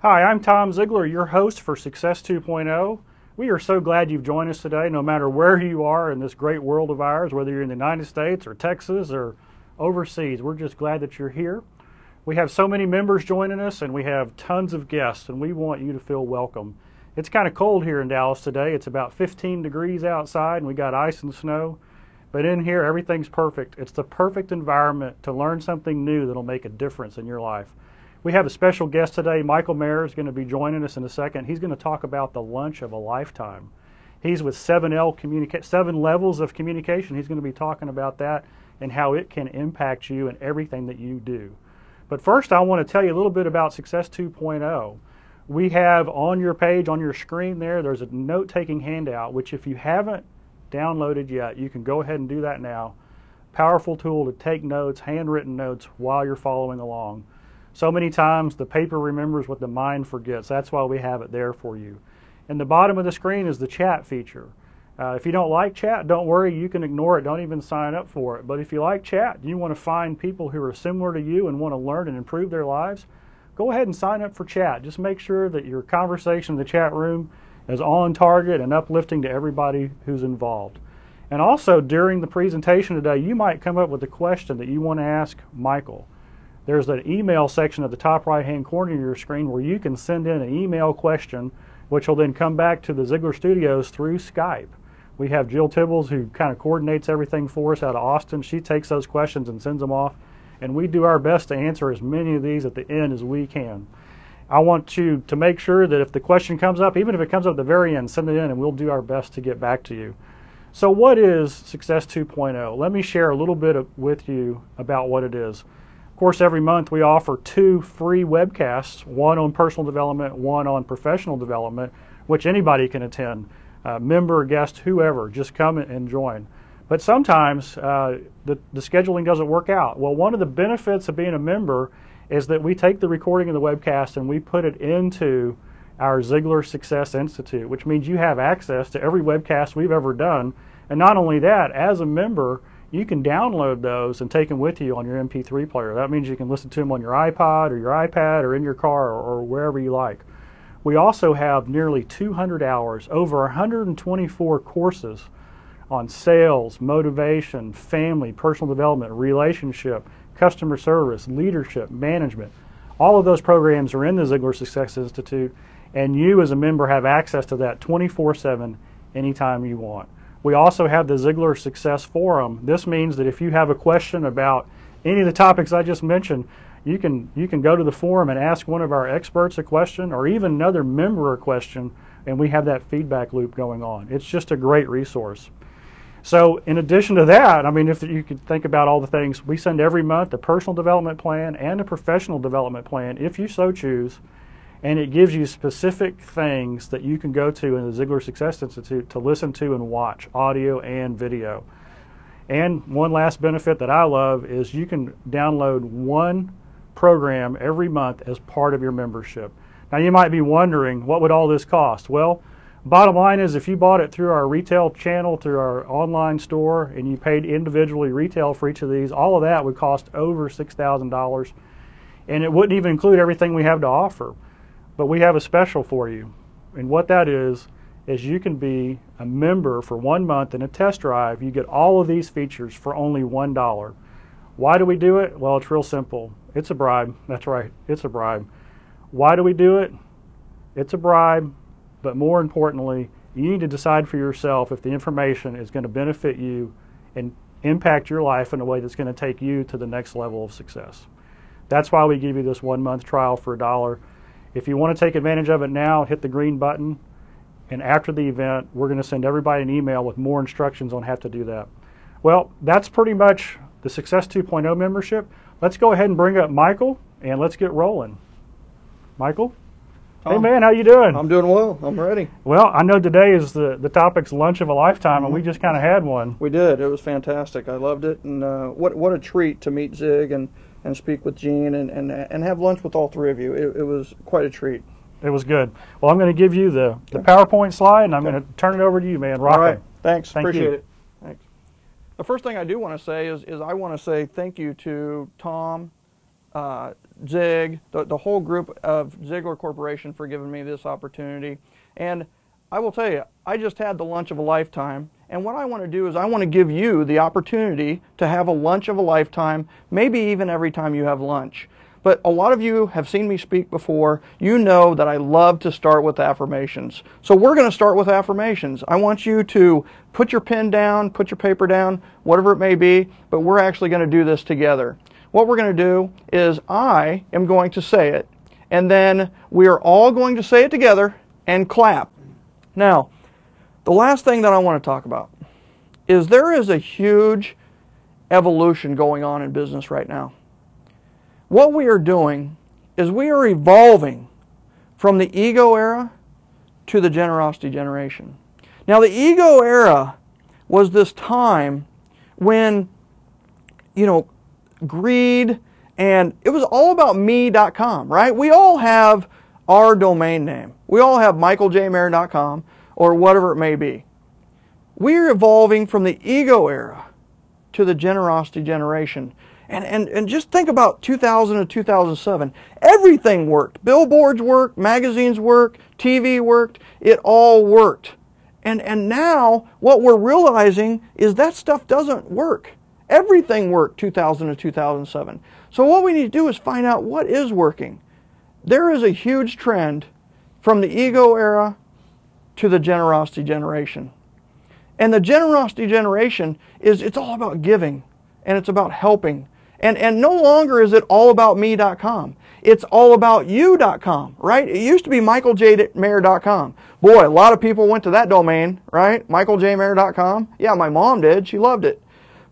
Hi, I'm Tom Ziegler, your host for Success 2.0. We are so glad you've joined us today, no matter where you are in this great world of ours, whether you're in the United States or Texas or overseas. We're just glad that you're here. We have so many members joining us, and we have tons of guests, and we want you to feel welcome. It's kind of cold here in Dallas today. It's about 15 degrees outside, and we got ice and snow. But in here, everything's perfect. It's the perfect environment to learn something new that'll make a difference in your life. We have a special guest today. Michael Mayer is going to be joining us in a second. He's going to talk about the lunch of a lifetime. He's with 7 levels of communication. He's going to be talking about that and how it can impact you in everything that you do. But first, I want to tell you a little bit about Success 2.0. We have on your page, on your screen there's a note-taking handout, which if you haven't downloaded yet, you can go ahead and do that now. Powerful tool to take notes, handwritten notes, while you're following along. So many times the paper remembers what the mind forgets. That's why we have it there for you. In the bottom of the screen is the chat feature. If you don't like chat, don't worry, you can ignore it. Don't even sign up for it. But if you like chat, you want to find people who are similar to you and want to learn and improve their lives, go ahead and sign up for chat. Just make sure that your conversation in the chat room is on target and uplifting to everybody who's involved. And also during the presentation today, you might come up with a question that you want to ask Michael. There's an email section at the top right-hand corner of your screen where you can send in an email question, which will then come back to the Ziegler Studios through Skype. We have Jill Tibbles, who kind of coordinates everything for us out of Austin. She takes those questions and sends them off, and we do our best to answer as many of these at the end as we can. I want you to make sure that if the question comes up, even if it comes up at the very end, send it in, and we'll do our best to get back to you. So what is Success 2.0? Let me share a little bit with you about what it is. Of course, every month we offer 2 free webcasts, one on personal development, one on professional development, which anybody can attend, member, guest, whoever, just come and join. But sometimes the scheduling doesn't work out. Well, one of the benefits of being a member is that we take the recording of the webcast and we put it into our Ziegler Success Institute, which means you have access to every webcast we've ever done. And not only that, as a member, you can download those and take them with you on your MP3 player. That means you can listen to them on your iPod or your iPad or in your car or wherever you like. We also have nearly 200 hours, over 124 courses on sales, motivation, family, personal development, relationship, customer service, leadership, management. All of those programs are in the Ziegler Success Institute, and you as a member have access to that 24/7 anytime you want. We also have the Ziegler Success Forum. This means that if you have a question about any of the topics I just mentioned, you can go to the forum and ask one of our experts a question or even another member a question, and we have that feedback loop going on. It's just a great resource. So in addition to that, I mean, if you could think about all the things, we send every month a personal development plan and a professional development plan, if you so choose, and it gives you specific things that you can go to in the Ziegler Success Institute to listen to and watch, audio and video. And one last benefit that I love is you can download one program every month as part of your membership. Now you might be wondering, what would all this cost? Well, bottom line is if you bought it through our retail channel, through our online store, and you paid individually retail for each of these, all of that would cost over $6,000. And it wouldn't even include everything we have to offer. But we have a special for you. And what that is you can be a member for 1 month in a test drive. You get all of these features for only $1. Why do we do it? Well, it's real simple. It's a bribe. That's right. It's a bribe. Why do we do it? It's a bribe. But more importantly, you need to decide for yourself if the information is going to benefit you and impact your life in a way that's going to take you to the next level of success. That's why we give you this 1 month trial for $1. If you want to take advantage of it now, hit the green button. And after the event, we're going to send everybody an email with more instructions on how to do that. Well, that's pretty much the Success 2.0 membership. Let's go ahead and bring up Michael, and let's get rolling. Michael? Tom, hey, man, how you doing? I'm doing well. I'm ready. Well, I know today is the topic's lunch of a lifetime, and we just kind of had one. We did. It was fantastic. I loved it, and what a treat to meet Zig and speak with Gene and have lunch with all 3 of you. It was quite a treat. It was good. Well, I'm going to give you the PowerPoint slide, and I'm going to turn it over to you, man. Rock all right. it. Thanks. Thank Appreciate you. it. Thanks. The first thing I do want to say is I want to say thank you to Tom, Zig, the whole group of Ziegler Corporation for giving me this opportunity. And I will tell you, I just had the lunch of a lifetime. And what I want to do is I want to give you the opportunity to have a lunch of a lifetime, maybe even every time you have lunch. But a lot of you have seen me speak before. You know that I love to start with affirmations. So we're going to start with affirmations. I want you to put your pen down, put your paper down, whatever it may be, but we're actually going to do this together. What we're going to do is I am going to say it, and then we are all going to say it together and clap. Now, the last thing that I want to talk about is there is a huge evolution going on in business right now. What we are doing is we are evolving from the ego era to the generosity generation. Now, the ego era was this time when, greed, and it was all about me.com, right? We all have our domain name. We all have MichaelJMayer.com or whatever it may be. We're evolving from the ego era to the generosity generation. And just think about 2000 to 2007. Everything worked. Billboards worked, magazines worked, TV worked. It all worked. And now what we're realizing is that stuff doesn't work. Everything worked 2000 to 2007. So what we need to do is find out what is working. There is a huge trend from the ego era to the generosity generation. And the generosity generation it's all about giving, and it's about helping. And no longer is it all about me.com. It's all about you.com, right? It used to be MichaelJMayer.com. Boy, a lot of people went to that domain, right? MichaelJMayer.com. Yeah, my mom did. She loved it.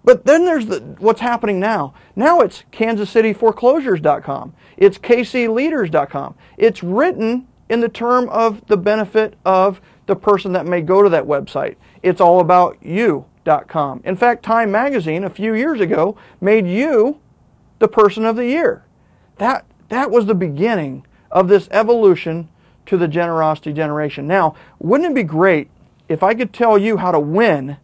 But then there's what's happening now. Now it's KansasCityForeclosures.com. It's KCLeaders.com. It's written in the term of the benefit of the person that may go to that website. It's all about you.com. In fact, Time Magazine a few years ago made you the person of the year. That was the beginning of this evolution to the generosity generation. Now, wouldn't it be great if I could tell you how to win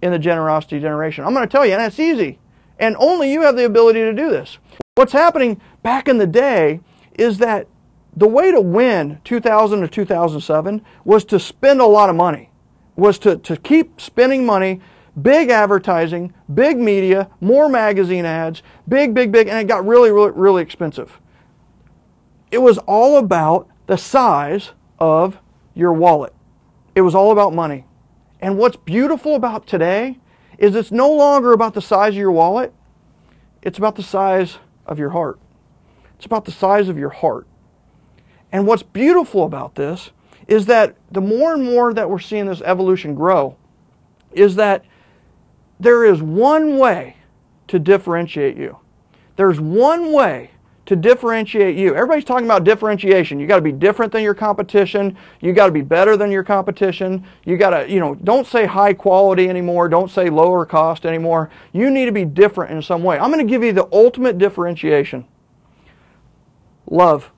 in the generosity generation? I'm going to tell you, and it's easy. And only you have the ability to do this. What's happening back in the day is that the way to win 2000 to 2007 was to spend a lot of money, was to keep spending money, big advertising, big media, more magazine ads, big, and it got really, really, really expensive. It was all about the size of your wallet. It was all about money. And what's beautiful about today is it's no longer about the size of your wallet. It's about the size of your heart. It's about the size of your heart. And what's beautiful about this is that the more and more that we're seeing this evolution grow is that there is one way to differentiate you. There's one way to differentiate you. Everybody's talking about differentiation. You got to be different than your competition. You got to be better than your competition. You got to, don't say high quality anymore. Don't say lower cost anymore. You need to be different in some way. I'm going to give you the ultimate differentiation. Love.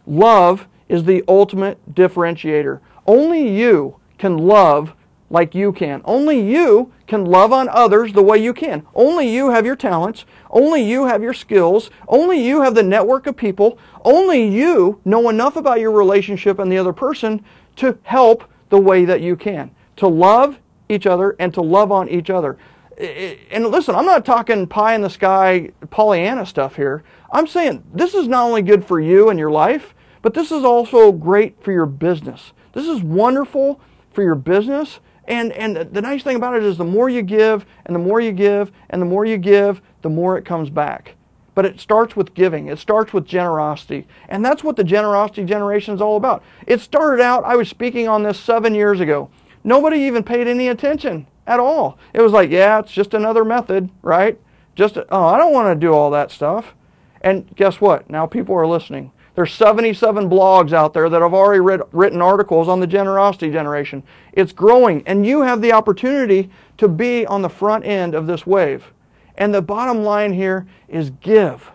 Love is the ultimate differentiator. Only you can love like you can. Only you can love on others the way you can. Only you have your talents. Only you have your skills. Only you have the network of people. Only you know enough about your relationship and the other person to help the way that you can. To love each other and to love on each other. And listen, I'm not talking pie in the sky Pollyanna stuff here. I'm saying this is not only good for you and your life, but this is also great for your business. This is wonderful for your business. And the nice thing about it is the more you give, and the more you give, and the more you give, the more it comes back. But it starts with giving. It starts with generosity. And that's what the generosity generation is all about. It started out, I was speaking on this 7 years ago. Nobody even paid any attention at all. It was like, yeah, it's just another method, right? I don't want to do all that stuff. And guess what? Now people are listening. There's 77 blogs out there that have already written articles on the generosity generation. It's growing, and you have the opportunity to be on the front end of this wave. And the bottom line here is give.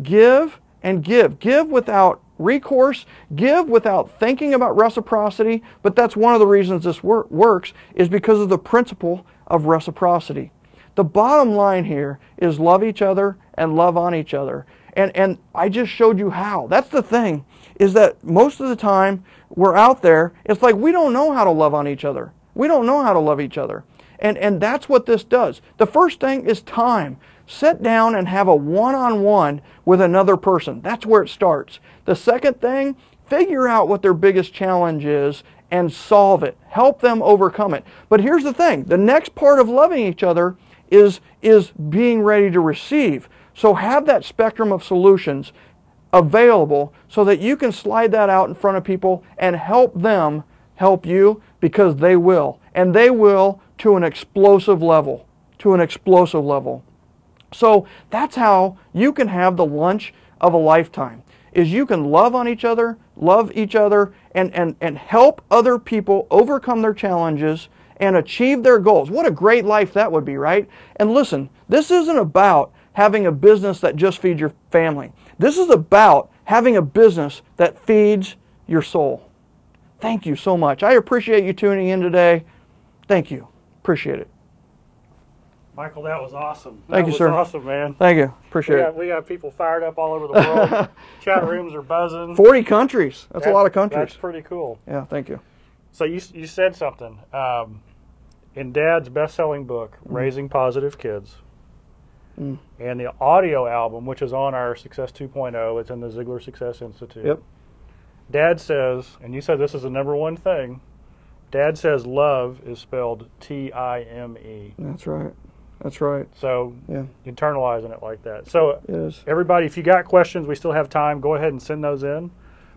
Give and give. Give without recourse. Give without thinking about reciprocity. But that's one of the reasons this works is because of the principle of reciprocity. The bottom line here is love each other and love on each other. And I just showed you how. That's the thing, is that most of the time we're out there, it's like we don't know how to love on each other. We don't know how to love each other. And that's what this does. The first thing is time. Sit down and have a one-on-one with another person. That's where it starts. The second thing, figure out what their biggest challenge is and solve it. Help them overcome it. But here's the thing. The next part of loving each other is being ready to receive. So have that spectrum of solutions available so that you can slide that out in front of people and help them help you, because they will. And they will to an explosive level. To an explosive level. So that's how you can have the lunch of a lifetime, is you can love on each other, and help other people overcome their challenges and achieve their goals. What a great life that would be, right? And listen, this isn't about having a business that just feeds your family. This is about having a business that feeds your soul. Thank you so much. I appreciate you tuning in today. Thank you. Appreciate it. Michael, that was awesome. Thank you, sir. That was awesome, man. Thank you. Appreciate it. We got people fired up all over the world. Chat rooms are buzzing. 40 countries. That's a lot of countries. That's pretty cool. Yeah, thank you. So you said something. In Dad's best-selling book, Raising Positive Kids, and the audio album, which is on our Success 2.0, it's in the Ziegler Success Institute. Yep. Dad says, and you said this is the number one thing, Dad says love is spelled T-I-M-E. That's right. That's right. So yeah, internalizing it like that. So it is. Everybody, if you got questions, we still have time. Go ahead and send those in.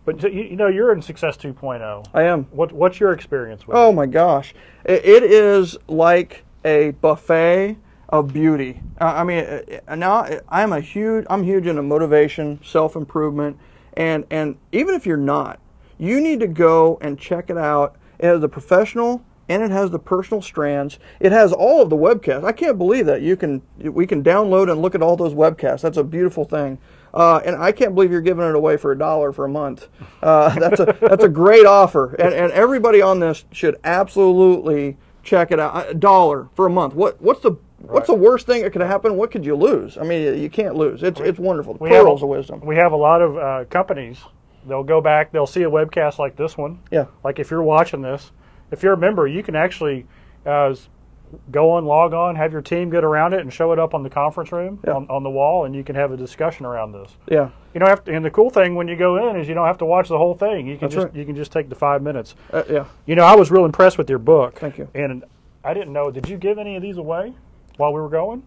But you know, you're in Success 2.0. I am. What's your experience with it? Oh my gosh, it is like a buffet of beauty. I mean, now I'm huge into motivation, self-improvement, and even if you're not, you need to go and check it out. It has the professional and it has the personal strands. It has all of the webcasts. I can't believe that we can download and look at all those webcasts. That's a beautiful thing. And I can't believe you're giving it away for $1 for a month. That's a great offer. And everybody on this should absolutely check it out. $1 for a month. What's the worst thing that could happen? What could you lose? I mean, you can't lose. It's wonderful. The pearls of wisdom. We have a lot of companies. They'll go back. They'll see a webcast like this one. Yeah. Like if you're watching this, if you're a member, you can actually go on, log on, have your team get around it, and show it up on the conference room on the wall, and you can have a discussion around this. Yeah. You don't have to, and the cool thing when you go in is you don't have to watch the whole thing. You can you can just take the 5 minutes. Yeah. You know, I was real impressed with your book. Thank you. And I didn't know. Did you give any of these away while we were going?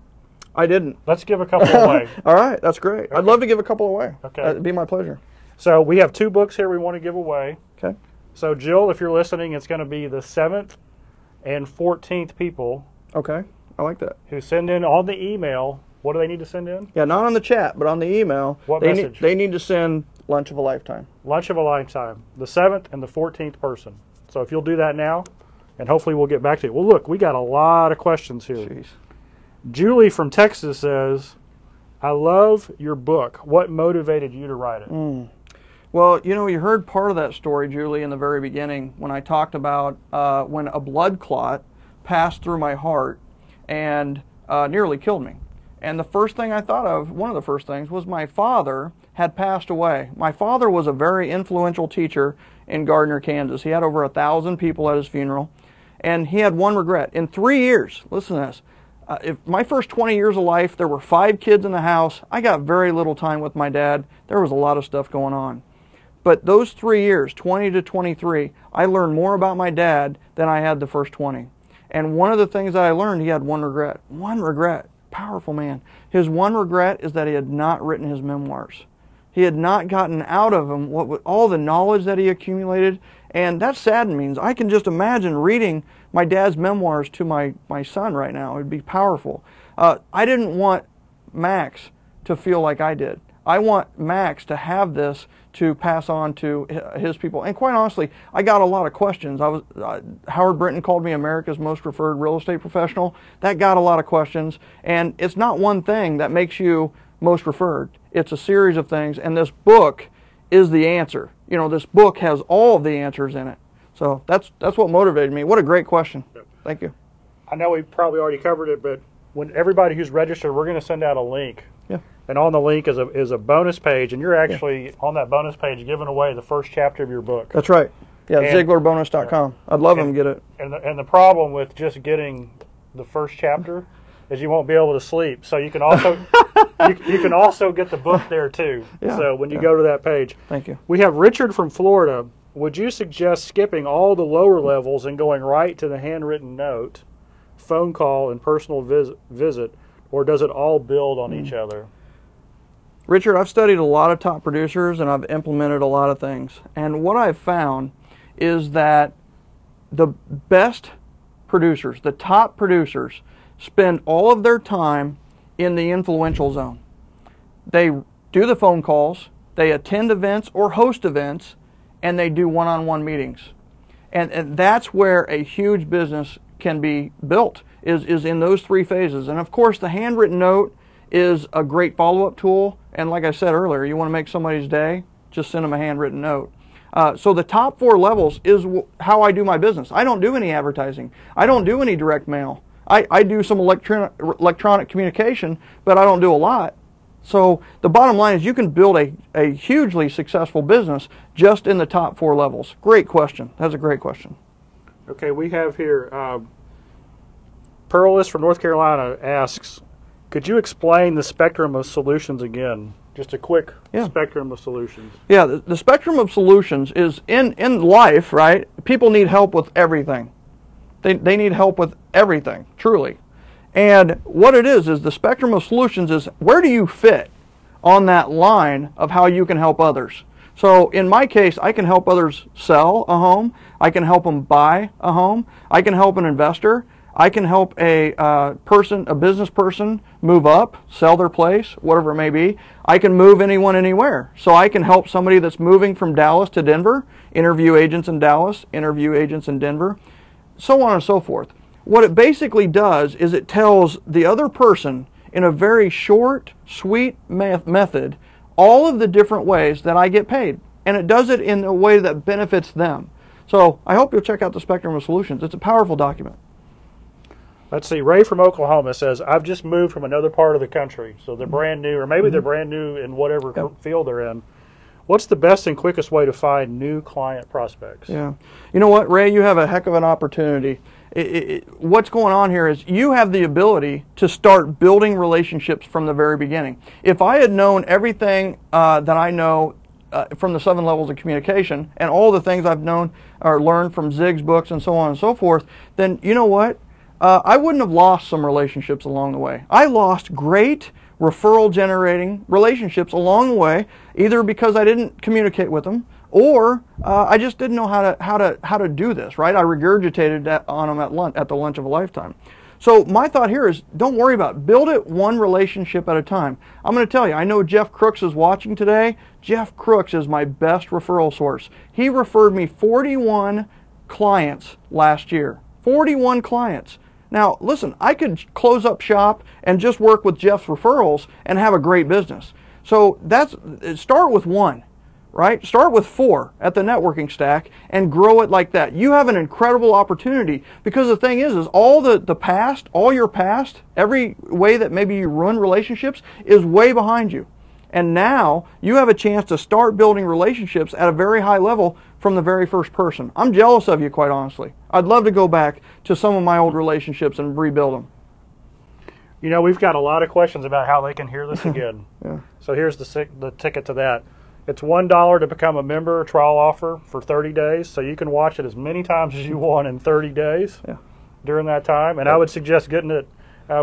I didn't. Let's give a couple away. All right, that's great. Okay. I'd love to give a couple away. Okay. It'd be my pleasure. So we have 2 books here we want to give away. Okay. So Jill, if you're listening, it's going to be the 7th and 14th people. Okay, I like that. Who send in on the email. What do they need to send in? Yeah, not on the chat, but on the email. What message? They need to send lunch of a lifetime. Lunch of a lifetime. The 7th and the 14th person. So if you'll do that now, and hopefully we'll get back to it. Well, look, we got a lot of questions here. Jeez. Julie from Texas says, I love your book. What motivated you to write it? Well, you know, you heard part of that story, Julie, in the very beginning when I talked about when a blood clot passed through my heart and nearly killed me. And the first thing I thought of, one of the first things, was my father had passed away. My father was a very influential teacher in Gardner, Kansas. He had over 1,000 people at his funeral. And he had one regret. In 3 years, listen to this, if my first 20 years of life, there were 5 kids in the house. I got very little time with my dad. There was a lot of stuff going on. But those 3 years, 20 to 23, I learned more about my dad than I had the first 20. And one of the things that I learned, he had one regret. One regret. Powerful man. His one regret is that he had not written his memoirs. He had not gotten out of him all the knowledge that he accumulated. And that saddened me. I can just imagine reading my dad's memoirs to my son right now. It would be powerful. I didn't want Max to feel like I did. I want Max to have this to pass on to his people. And quite honestly, I got a lot of questions. Howard Brinton called me America's most referred real estate professional. That got a lot of questions. And it's not one thing that makes you most referred. It's a series of things. And this book is the answer. You know, this book has all of the answers in it. So that's what motivated me. What a great question. Yep. Thank you. I know we probably already covered it, but when everybody who's registered, we're going to send out a link. Yeah. And on the link is a bonus page, and you're actually on that bonus page giving away the first chapter of your book. That's right. Yeah, ZieglerBonus.com. I'd love them to get it. And the problem with just getting the first chapter is you won't be able to sleep. So you can also you can also get the book there too. Yeah, so when you go to that page. Thank you. We have Richard from Florida. Would you suggest skipping all the lower levels and going right to the handwritten note, phone call, and personal visit, or does it all build on each other? Richard, I've studied a lot of top producers and I've implemented a lot of things. And what I've found is that the best producers, the top producers, spend all of their time in the influential zone. They do the phone calls, they attend events or host events, and they do one-on-one meetings. And that's where a huge business can be built, is in those three phases. And of course, the handwritten note is a great follow-up tool. And like I said earlier, you want to make somebody's day, just send them a handwritten note. So the top 4 levels is how I do my business. I don't do any advertising. I don't do any direct mail. I do some electronic communication, but I don't do a lot. So the bottom line is you can build a hugely successful business just in the top 4 levels. Great question. That's a great question. Okay, we have here, Pearlis from North Carolina asks, could you explain the spectrum of solutions again? Just a quick spectrum of solutions. Yeah, the spectrum of solutions is in life, right? People need help with everything. They need help with everything, truly. And what it is the spectrum of solutions is where do you fit on that line of how you can help others. So in my case, I can help others sell a home. I can help them buy a home. I can help an investor. I can help a business person move up, sell their place, whatever it may be. I can move anyone anywhere. So I can help somebody that's moving from Dallas to Denver, interview agents in Dallas, interview agents in Denver, so on and so forth. What it basically does is it tells the other person in a very short, sweet method all of the different ways that I get paid. And it does it in a way that benefits them. So I hope you'll check out the Spectrum of Solutions. It's a powerful document. Let's see, Ray from Oklahoma says, I've just moved from another part of the country, so they're brand new, or maybe they're brand new in whatever field they're in. What's the best and quickest way to find new client prospects? Yeah. You know what, Ray, you have a heck of an opportunity. What's going on here is you have the ability to start building relationships from the very beginning. If I had known everything that I know from the 7 levels of communication and all the things I've known or learned from Zig's books and so on and so forth, then you know what? I wouldn't have lost some relationships along the way. I lost great referral generating relationships along the way, either because I didn't communicate with them or I just didn't know how to do this, right? I regurgitated that on them at the lunch of a lifetime. So my thought here is don't worry about it. Build it one relationship at a time. I'm going to tell you, I know Jeff Crooks is watching today. Jeff Crooks is my best referral source. He referred me 41 clients last year. 41 clients. Now, listen, I could close up shop and just work with Jeff's referrals and have a great business. So start with 1, right? Start with 4 at the networking stack and grow it like that. You have an incredible opportunity because the thing is all the past, all your past, every way that maybe you run relationships is way behind you. And now you have a chance to start building relationships at a very high level from the very first person. I'm jealous of you, quite honestly. I'd love to go back to some of my old relationships and rebuild them. You know, we've got a lot of questions about how they can hear this again. Yeah. So here's the ticket to that. It's $1 to become a member, trial offer for 30 days. So you can watch it as many times as you want in 30 days during that time. And I would suggest getting it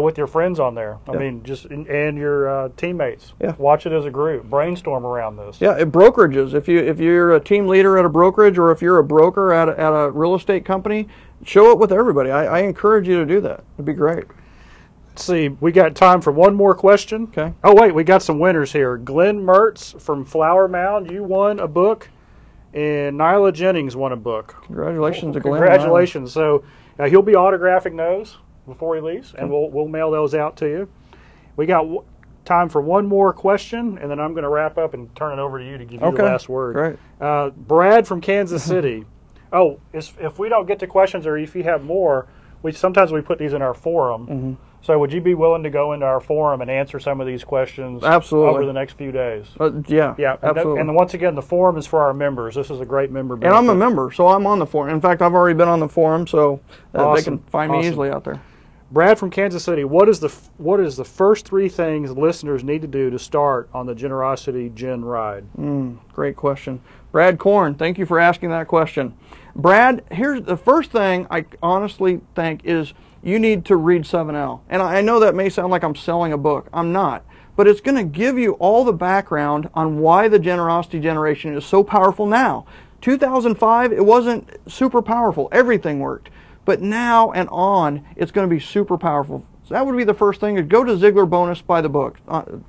with your friends on there. I mean, and your teammates. Watch it as a group. Brainstorm around this. Yeah, brokerages. If you're a team leader at a brokerage or if you're a broker at a real estate company, show it with everybody. I encourage you to do that. It'd be great. Let's see. We got time for one more question. Okay. Oh, wait. We got some winners here. Glenn Mertz from Flower Mound. You won a book. And Nyla Jennings won a book. Congratulations to Glenn. Congratulations. So he'll be autographing those before he leaves, and we'll mail those out to you. We got time for one more question, and then I'm going to wrap up and turn it over to you to give you the last word. Great. Brad from Kansas City. If we don't get to questions or if you have more, sometimes we put these in our forum. So would you be willing to go into our forum and answer some of these questions Absolutely. over the next few days? Yeah, Yeah, absolutely. And once again, the forum is for our members. This is a great member benefit. And I'm a member, so I'm on the forum. In fact, I've already been on the forum, so they can find me easily out there. Brad from Kansas City, what is the first 3 things listeners need to do to start on the Generosity Gen ride? Great question. Brad Korn, thank you for asking that question. Brad, here's the first thing I honestly think is you need to read 7L. And I know that may sound like I'm selling a book. I'm not. But it's going to give you all the background on why the generosity generation is so powerful now. 2005, it wasn't super powerful. Everything worked. But now and on, it's going to be super powerful. So that would be the first thing. Go to Ziegler Bonus, buy the book.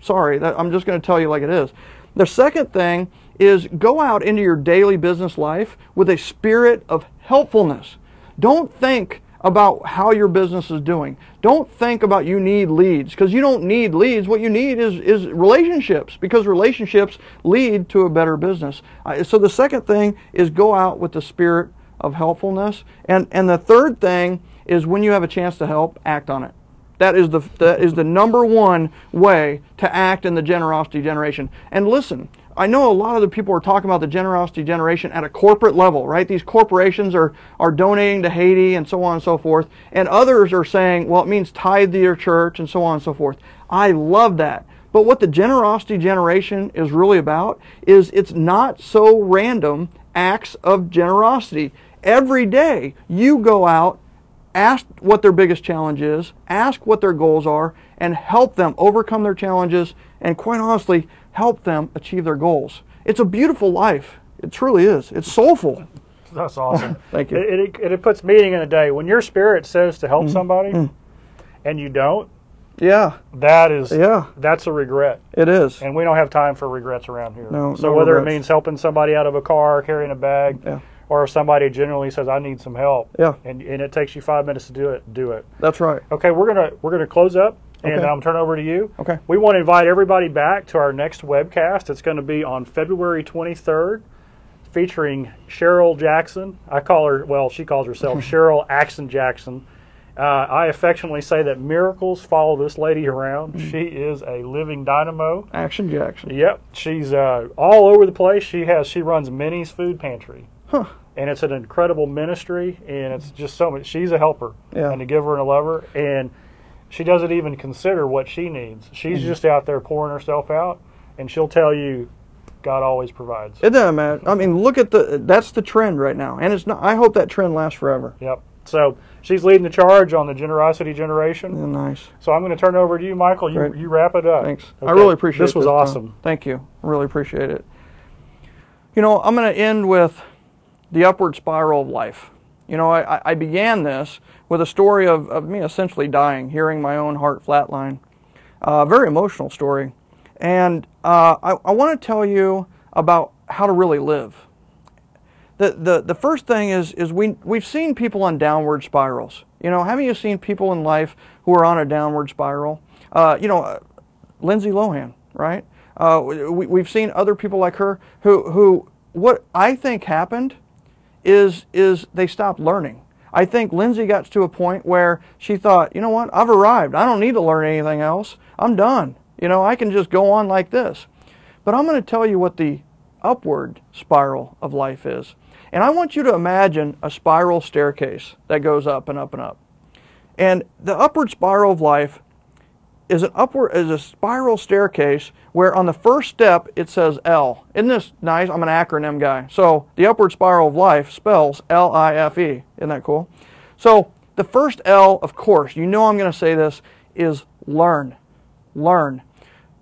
Sorry, I'm just going to tell you like it is. The second thing is go out into your daily business life with a spirit of helpfulness. Don't think about how your business is doing. Don't think about you need leads, because you don't need leads. What you need is relationships, because relationships lead to a better business. So the second thing is go out with the spirit of helpfulness. And the third thing is when you have a chance to help, act on it. That is the number one way to act in the generosity generation. And listen, I know a lot of the people are talking about the generosity generation at a corporate level, right? These corporations are donating to Haiti and so on and so forth. And others are saying, well, it means tithe to your church and so on and so forth. I love that. But what the generosity generation is really about is it's not so random acts of generosity. Every day you go out, ask what their biggest challenge is, ask what their goals are, and help them overcome their challenges, and quite honestly, help them achieve their goals. It's a beautiful life. It truly is. It's soulful. That's awesome. Thank you. It puts meaning in the day. When your spirit says to help somebody and you don't, that's a regret. It is. And we don't have time for regrets around here. So whether regrets. it means helping somebody out of a car, carrying a bag, or if somebody generally says, I need some help, and it takes you 5 minutes to do it. That's right. Okay, we're gonna close up, and I'm turning over to you. Okay. We want to invite everybody back to our next webcast. It's going to be on February 23rd, featuring Cheryl Jackson. I call her, well, she calls herself Cheryl Axon Jackson. I affectionately say that miracles follow this lady around. She is a living dynamo. Action Jackson. Yep, she's all over the place. She runs Minnie's Food Pantry. And it's an incredible ministry, and it's just so much. She's a helper and a giver and a lover, and she doesn't even consider what she needs. She's just out there pouring herself out, and she'll tell you God always provides. It doesn't matter. I mean, look at that's the trend right now, and it's not. I hope that trend lasts forever. Yep. So she's leading the charge on the generosity generation. Yeah, nice. So I'm going to turn it over to you, Michael. You wrap it up. Thanks. Okay. I really appreciate it. This was awesome. Thank you. I really appreciate it. You know, I'm going to end with the upward spiral of life. You know, I began this with a story of me essentially dying, hearing my own heart flatline. A very emotional story. And I want to tell you about how to really live. The first thing is we've seen people on downward spirals. You know, haven't you seen people in life who are on a downward spiral? You know, Lindsay Lohan, right? We've seen other people like her who what I think happened is they stopped learning. I think Lindsay got to a point where she thought, you know what, I've arrived. I don't need to learn anything else. I'm done. You know, I can just go on like this. But I'm going to tell you what the upward spiral of life is. And I want you to imagine a spiral staircase that goes up and up and up. And the upward spiral of life is a spiral staircase where on the first step it says L. Isn't this nice? I'm an acronym guy. So the upward spiral of life spells L-I-F-E. Isn't that cool? So the first L, of course, you know I'm going to say this, is learn. Learn.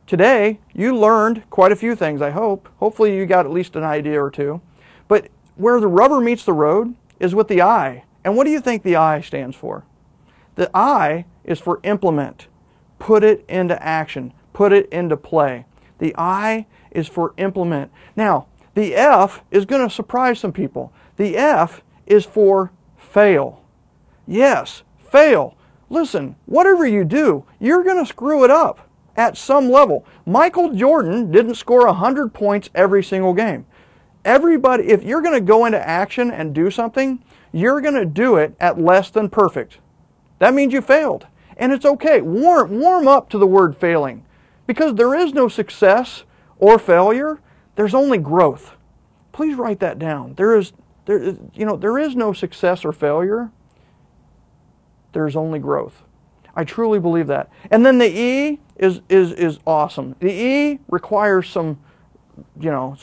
Today, you learned quite a few things, I hope. Hopefully you got at least an idea or two. But where the rubber meets the road is with the I. And what do you think the I stands for? The I is for implement. Put it into action. Put it into play. The I is for implement. Now, the F is going to surprise some people. The F is for fail. Yes, fail. Listen, whatever you do, you're going to screw it up at some level. Michael Jordan didn't score 100 points every single game. Everybody, if you're going to go into action and do something, you're going to do it at less than perfect. That means you failed. And it's okay. Warm up to the word failing. Because there is no success or failure. There's only growth. Please write that down. There is no success or failure. There's only growth. I truly believe that. And then the E is awesome. The E requires some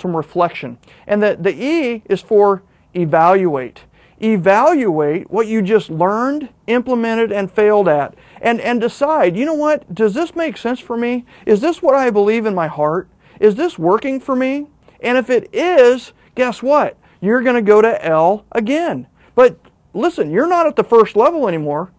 reflection. And the E is for evaluate. Evaluate what you just learned, implemented, and failed at. And decide, you know what, does this make sense for me? Is this what I believe in my heart? Is this working for me? And if it is, guess what? You're going to go to L again. But listen, you're not at the first level anymore.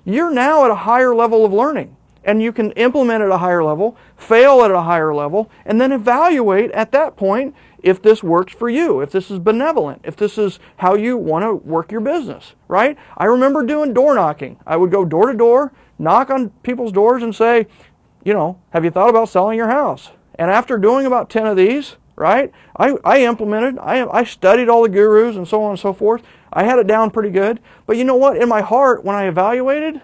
You're now at a higher level of learning. And you can implement at a higher level, fail at a higher level, and then evaluate at that point if this works for you, if this is benevolent, if this is how you want to work your business, right? I remember doing door knocking. I would go door to door, knock on people's doors and say, have you thought about selling your house? And after doing about 10 of these, right, I implemented, I studied all the gurus and so on and so forth. I had it down pretty good. But you know what? In my heart, when I evaluated,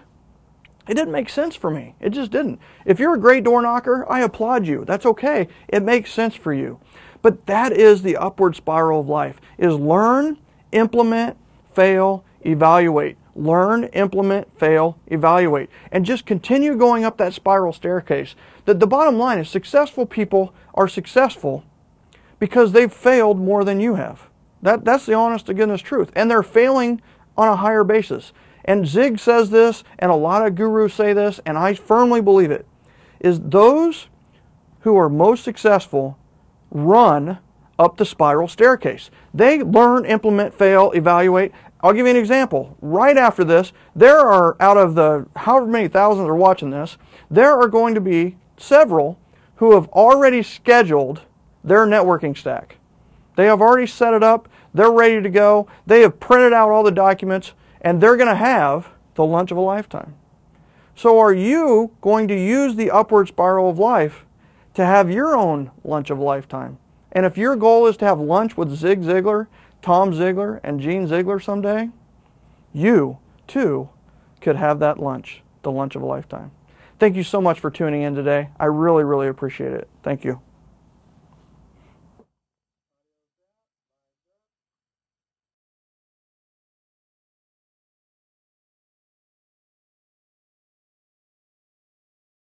it didn't make sense for me. It just didn't. If you're a great door knocker, I applaud you. That's okay. It makes sense for you. But that is the upward spiral of life, is learn, implement, fail, evaluate. Learn, implement, fail, evaluate. And just continue going up that spiral staircase. The bottom line is successful people are successful because they've failed more than you have. That's the honest to goodness truth. And they're failing on a higher basis. And Zig says this, and a lot of gurus say this, and I firmly believe it, is those who are most successful run up the spiral staircase. They learn, implement, fail, evaluate. I'll give you an example. Right after this, there are, out of the however many thousands are watching this, there are going to be several who have already scheduled their networking stack. They have already set it up. They're ready to go. They have printed out all the documents, and they're going to have the lunch of a lifetime. So are you going to use the upward spiral of life to have your own lunch of a lifetime? And if your goal is to have lunch with Zig Ziglar, Tom Ziglar, and Gene Ziglar someday, you, too, could have that lunch, the lunch of a lifetime. Thank you so much for tuning in today. I really, really appreciate it. Thank you.